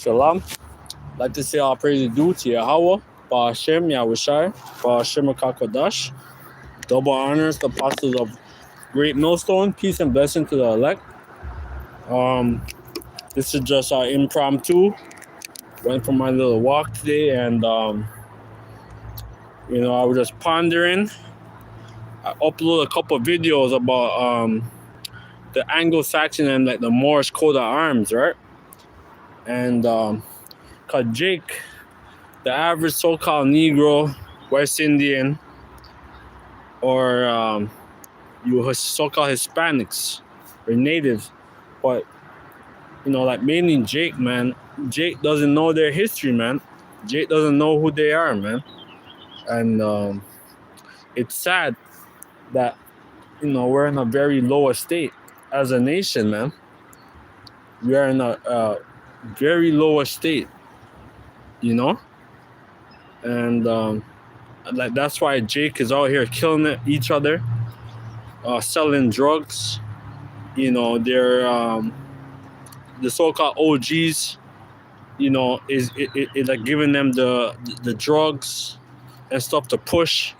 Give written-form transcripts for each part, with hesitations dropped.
Shalom. I'd like to say all praise due to Yahweh, Ba'ashem, Yahushai, Ba'ashem HaKadosh. Double honors, the apostles of Great Millstone. Peace and blessing to the elect. This is just our impromptu. Went for my little walk today, and I was just pondering. I uploaded a couple of videos about the Anglo Saxon and like the Moorish coat of arms, right? And cause Jake, the average so-called Negro, West Indian, or you so-called Hispanics or natives, but like mainly Jake, man. Jake doesn't know their history, man. Jake doesn't know who they are, man. And it's sad that we're in a very low estate as a nation, man. We are in a very low estate, and like that's why Jake is out here killing each other, selling drugs. They're the so-called OGs. Is like giving them the drugs and stuff to push,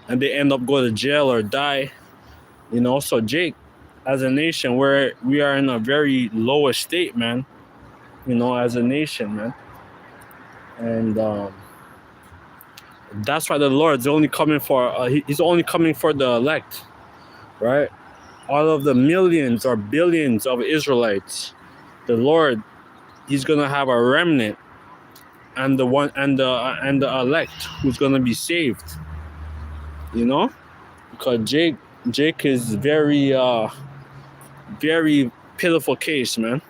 and they end up going to jail or die. So Jake, as a nation, we are in a very low estate, man. As a nation, man. And that's why the Lord's only coming for, he's only coming for the elect, right? All of the millions or billions of Israelites, the Lord, he's gonna have a remnant, and the elect who's gonna be saved. Because Jake is very very pitiful case, man.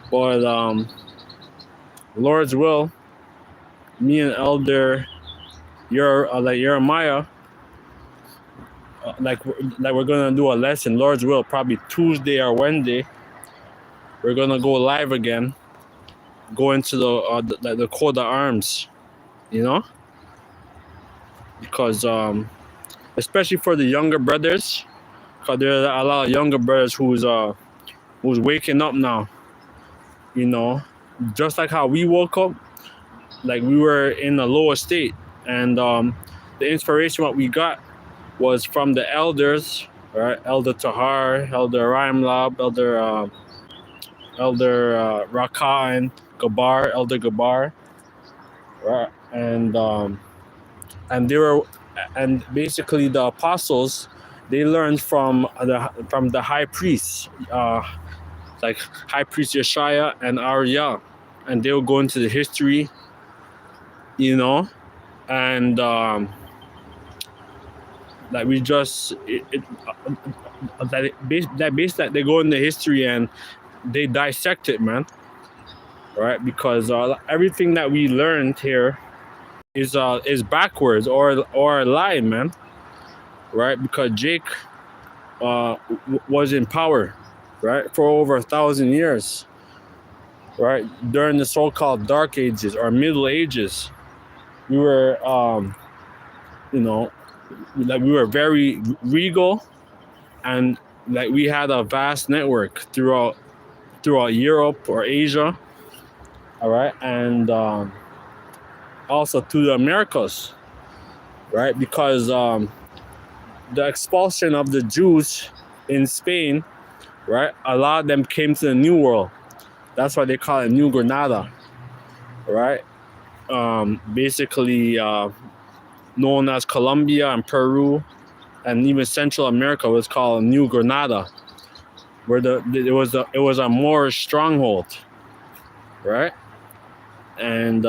But Lord's will, me and Elder Jeremiah, like we're gonna do a lesson. Lord's will, probably Tuesday or Wednesday. We're gonna go live again. Go into the coat of arms, because especially for the younger brothers, because there are a lot of younger brothers who's waking up now. Just like how we woke up, like we were in a lower state, and the inspiration what we got was from the elders, right? Elder Tahar, Elder Raimlab, Elder Raka and Gabar, Elder Gabar, right? And they were, and basically the apostles, they learned from the high priests, like High Priest Yeshaya and Arya, and they will go into the history, and like we just basically they go in the history and they dissect it, man, right? Because everything that we learned here is backwards or a lie, man, right? Because Jake was in power, right, for over 1,000 years, right? During the so-called Dark Ages or Middle Ages, we were, like we were very regal, and like we had a vast network throughout Europe or Asia, all right, and also to the Americas, right? Because the expulsion of the Jews in Spain, right? A lot of them came to the New World. That's why they call it New Granada, right? Basically known as Colombia and Peru, and even Central America was called New Granada, where it was a Moorish stronghold, right? And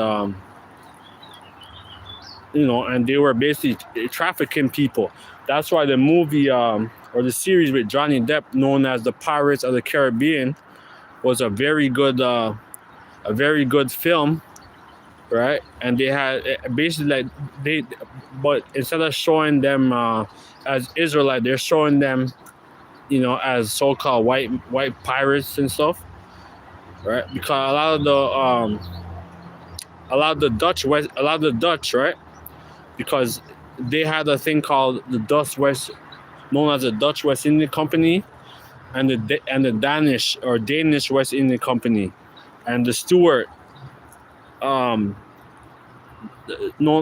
and they were basically trafficking people. That's why the movie or the series with Johnny Depp, known as The Pirates of the Caribbean, was a very good film, right? And they had basically but instead of showing them as Israelite, they're showing them, as so-called white pirates and stuff, right? Because a lot of the Dutch, right? Because they had a thing called the Dutch West, known as the Dutch West India Company, and the Danish West India Company, and the Stuart. No,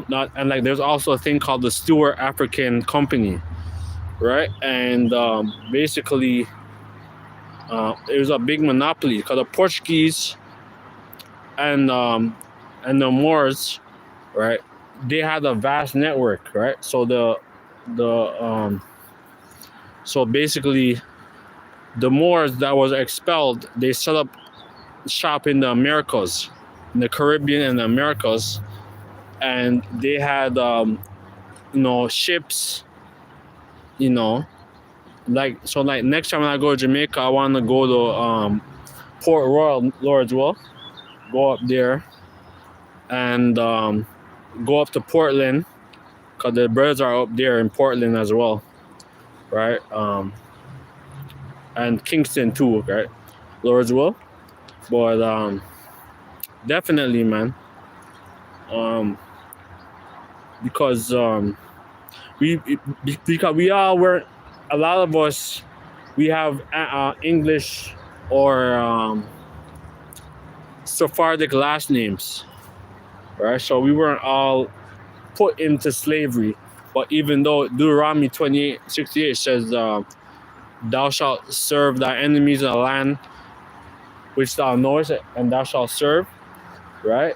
not and like there's also a thing called the Stuart African Company, right? And basically, it was a big monopoly because the Portuguese and the Moors, right? They had a vast network, right? So the so basically the Moors that was expelled, they set up shop in the Americas, in the Caribbean and the Americas, and they had ships, you know, like next time when I go to Jamaica, I want to go to Port Royal, Lordswell, go up there and go up to Portland because the birds are up there in Portland as well, right? And Kingston too, right? Lordswell, but definitely, man, because we because we all were, a lot of us, we have English or Sephardic last names, right? So we weren't all put into slavery. But even though Deuteronomy 28:68 says, thou shalt serve thy enemies in the land which thou knowest, and thou shalt serve, right?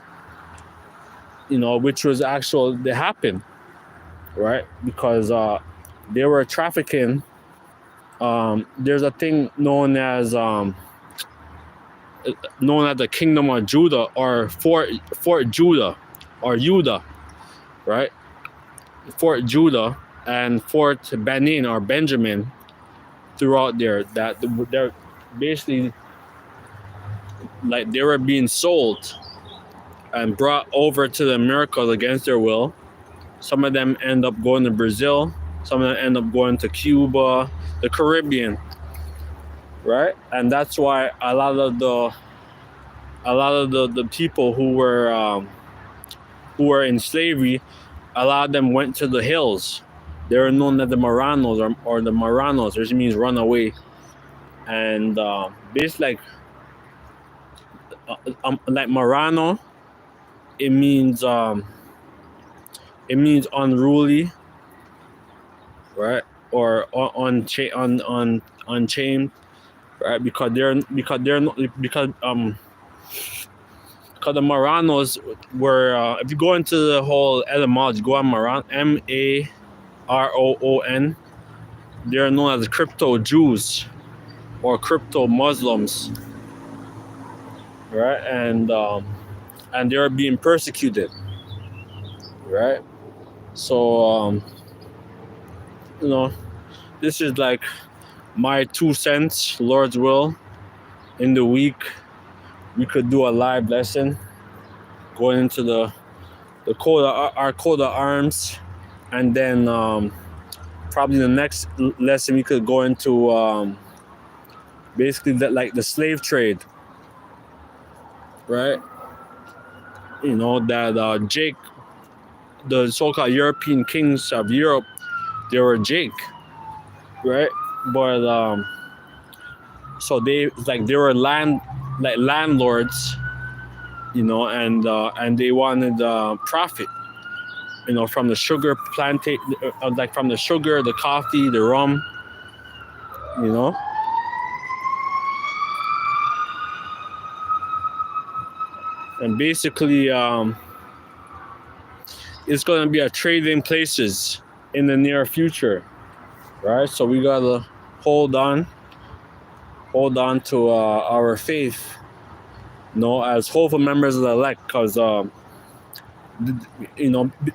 Which was actual, they happened, right? Because they were trafficking. There's a thing known as the Kingdom of Judah, or Fort Judah, or Judah, right? Fort Judah and Fort Benin or Benjamin throughout there, that they're basically like they were being sold and brought over to the Americas against their will. Some of them end up going to Brazil, some of them end up going to Cuba, the Caribbean, right? And that's why a lot of the people who were in slavery, a lot of them went to the hills. They were known as the Maranos or the Maranos, which means run away. And basically, like Marano, it means unruly, right? Or unchained, right? Because the Maranos were, if you go into the whole etymology, go on Maron, Maroon, they're known as crypto Jews or crypto Muslims, right? And they're being persecuted, right? So this is like my 2 cents. Lord's will, in the week we could do a live lesson going into the our coat of arms, and then probably the next lesson we could go into basically the slave trade, right? That Jake, the so-called European kings of Europe, they were Jake, right? But so they were landlords, and they wanted profit, from the sugar plantation, from the sugar, the coffee, the rum, and basically it's going to be a trading places in the near future, right? So we gotta hold on to our faith, as hopeful members of the elect, because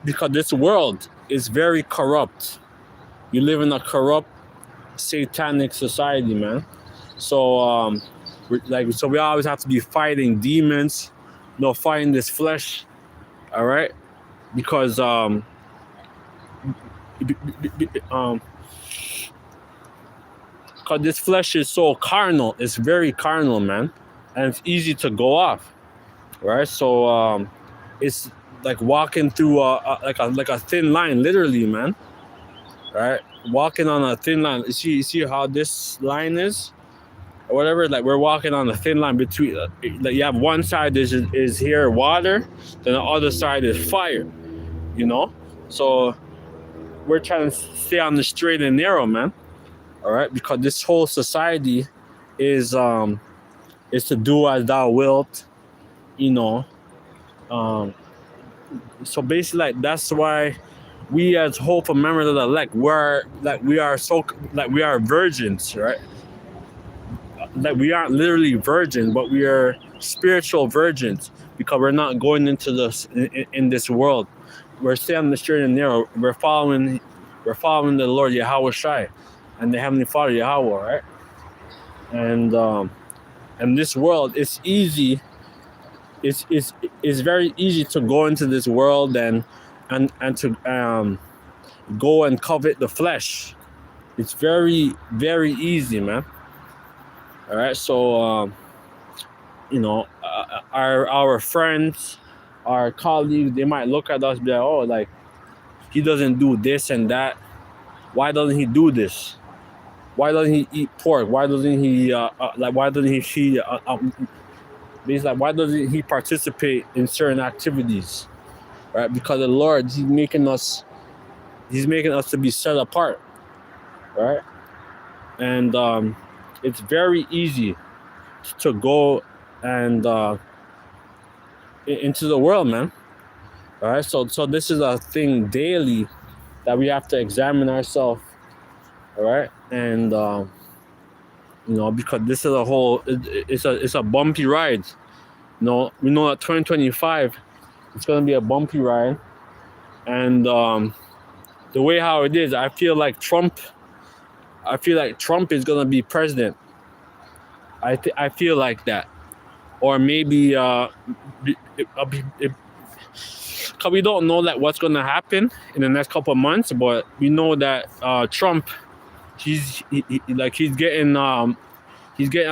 because this world is very corrupt. You live in a corrupt, satanic society, man. So so we always have to be fighting demons, fighting this flesh, all right? Because this flesh is so carnal. It's very carnal, man, and it's easy to go off, right? So it's like walking through like a thin line, literally, man, right? Walking on a thin line. You see how this line is, or whatever. Like we're walking on a thin line between. Like you have one side is here water, then the other side is fire. You know, so we're trying to stay on the straight and narrow, man. All right, because this whole society is to do as thou wilt. You know, so basically, like that's why we as hopeful members of the elect, we are virgins, right? Like we aren't literally virgins, but we are spiritual virgins because we're not going into this in this world. We're staying on the straight and narrow. We're following the Lord Yahweh Shai and the Heavenly Father Yahweh, right? And this world, it's easy. It's very easy to go into this world and to go and covet the flesh. It's very, very easy, man. All right, so our friends, our colleagues, they might look at us and be like, oh, like he doesn't do this and that. Why doesn't he do this? Why doesn't he eat pork? Why doesn't he why doesn't he feed? Why doesn't he participate in certain activities? Right? Because the Lord, He's making us to be set apart, right? And it's very easy to go and into the world, man. All right, so this is a thing daily that we have to examine ourselves. All right, and because this is it's a bumpy ride. We know that 2025 it's gonna be a bumpy ride, and the way how it is, I feel like Trump is gonna be president. I feel like that, or maybe because we don't know that what's gonna happen in the next couple of months, but we know that Trump, he's getting a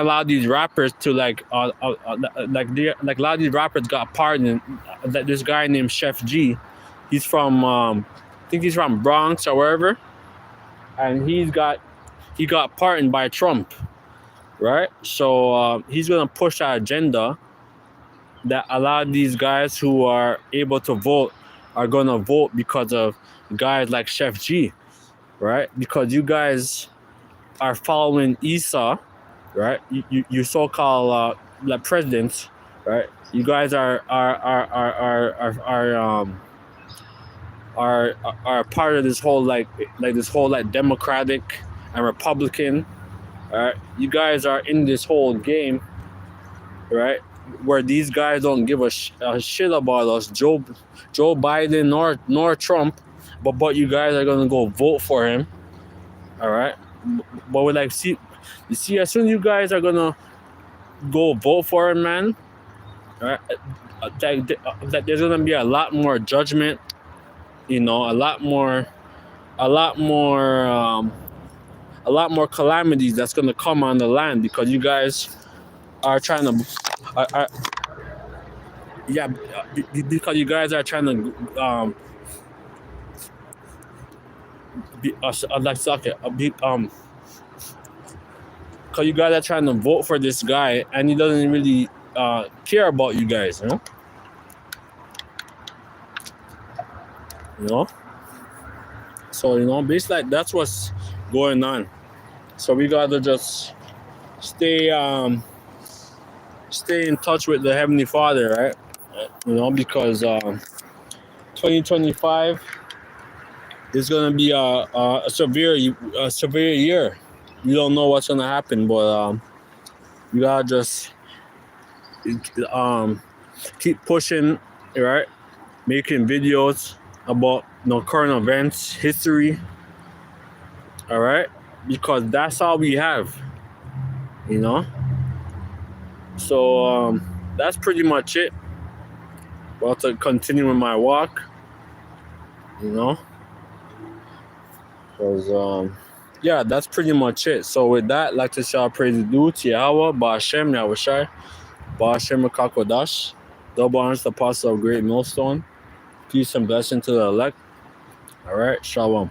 lot of these rappers to like a lot of these rappers got pardoned. That this guy named Chef G, he's from I think he's from Bronx or wherever, and he got pardoned by Trump, right? So he's gonna push that agenda that a lot of these guys who are able to vote are gonna vote because of guys like Chef G, right? Because you guys are following Esau, right? You so-called like presidents, right? You guys are part of this whole like this whole like Democratic and Republican, right? You guys are in this whole game, right? Where these guys don't give a shit about us, Joe Biden nor Trump, but you guys are gonna go vote for him, all right? But we like see, as soon as you guys are gonna go vote for him, man, all right, that there's gonna be a lot more judgment, a lot more calamities that's gonna come on the land because you guys are trying to, because you guys are trying to because you guys are trying to vote for this guy and he doesn't really care about you guys, So basically like, that's what's going on. So we gotta just stay in touch with the Heavenly Father, right? Because 2025 is gonna be a severe year. You don't know what's gonna happen, but you gotta just keep pushing, right? Making videos about current events, history, all right? Because that's all we have, So that's pretty much it. About to continue with my walk, because that's pretty much it. So with that, I'd like to shout praise due to Yahweh, Ba'ashem, Yahweh Shai, Ba'ashem Kakodash, double honors the apostle of Great Millstone. Peace and blessing to the elect. All right, Shalom.